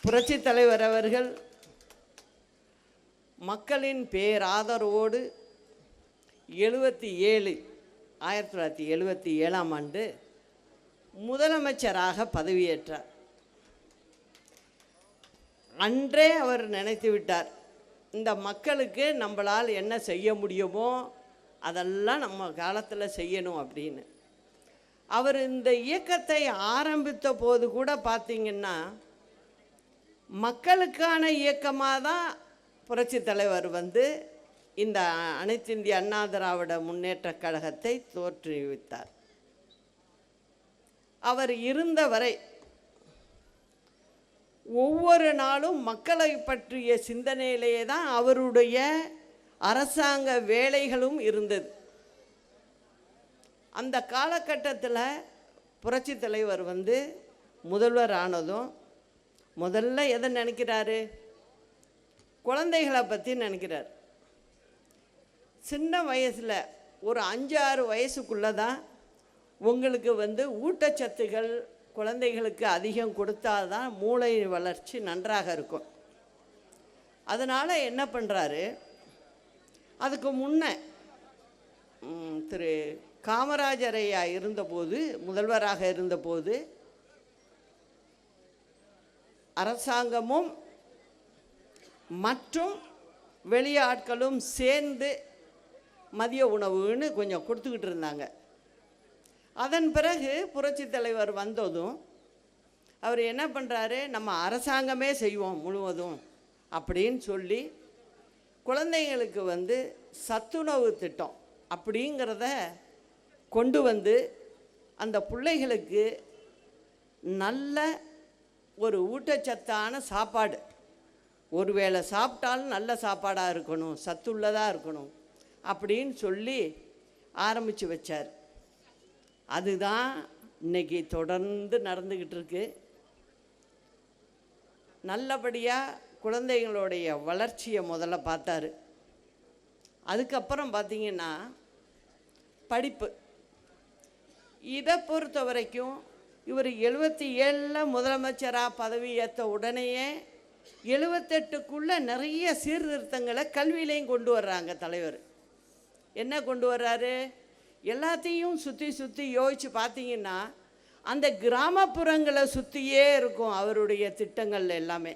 புரட்சி தலைவர் அவர்கள் மக்களின் பேராதரவோடு 1977ஆம் ஆண்டு முதலமைச்சராக பதவியேற்றார். அன்றே அவர் நினைத்து விட்டார், இந்த மக்களுக்கு நம்மளால் என்ன செய்ய முடியுமோ அதெல்லாம் நம்ம காலத்தில் செய்யணும் அப்படின்னு. அவர் இந்த இயக்கத்தை ஆரம்பித்த போது கூட பார்த்திங்கன்னா மக்களுக்கான இயக்கமாக தான் புரட்சி தலைவர் இந்த அனைத்து இந்திய அண்ணா திராவிட முன்னேற்றக் கழகத்தை தோற்றுவித்தார். அவர் இருந்தவரை ஒவ்வொரு நாளும் மக்களை பற்றிய சிந்தனையிலேயே தான் அவருடைய அரசாங்க வேலைகளும் இருந்தது. அந்த காலகட்டத்தில் புரட்சி தலைவர் முதல்வர் ஆனதும் முதல்ல எதை நினைக்கிறாரு? குழந்தைகளை பற்றி நினைக்கிறார். சின்ன வயசில் ஒரு 5-6 வயசுக்குள்ளே தான் உங்களுக்கு ஊட்டச்சத்துகள் குழந்தைகளுக்கு அதிகம் கொடுத்தாதான் மூளை வளர்ச்சி நன்றாக இருக்கும். அதனால் என்ன பண்ணுறாரு, அதுக்கு முன்னே திரு காமராஜர் ஐயா இருந்தபோது, முதல்வராக இருந்தபோது அரசாங்கமும் மற்றும் வெளியாட்களும் சேர்ந்து மதிய உணவுன்னு கொஞ்சம் கொடுத்துக்கிட்டு இருந்தாங்க. அதன் பிறகு புரட்சி தலைவர் வந்ததும் அவர் என்ன பண்ணுறாரு, நம்ம அரசாங்கமே செய்வோம் முழுவதும் அப்படின்னு சொல்லி குழந்தைங்களுக்கு சத்துணவு திட்டம் அப்படிங்கிறத கொண்டு அந்த பிள்ளைகளுக்கு நல்ல ஒரு ஊட்டச்சத்தான சாப்பாடு, ஒருவேளை சாப்பிட்டாலும் நல்ல சாப்பாடாக இருக்கணும், சத்துள்ளதாக இருக்கணும் அப்படின்னு சொல்லி ஆரம்பித்து வச்சார். அதுதான் இன்றைக்கி தொடர்ந்து நடந்துக்கிட்டு இருக்கு. நல்லபடியாக குழந்தைங்களுடைய வளர்ச்சியை முதல்ல பார்த்தாரு. அதுக்கப்புறம் பார்த்திங்கன்னா படிப்பு. இதை பொறுத்த வரைக்கும் இவர் 77 முதலமைச்சராக பதவி ஏற்ற உடனேயே 78க்குள்ளே நிறைய சீர்திருத்தங்களை கல்வியிலையும் கொண்டு வர்றாங்க தலைவர். என்ன கொண்டு வர்றாரு? எல்லாத்தையும் சுற்றி யோசித்து பார்த்திங்கன்னா அந்த கிராமப்புறங்களை சுற்றியே இருக்கும் அவருடைய திட்டங்கள் எல்லாமே.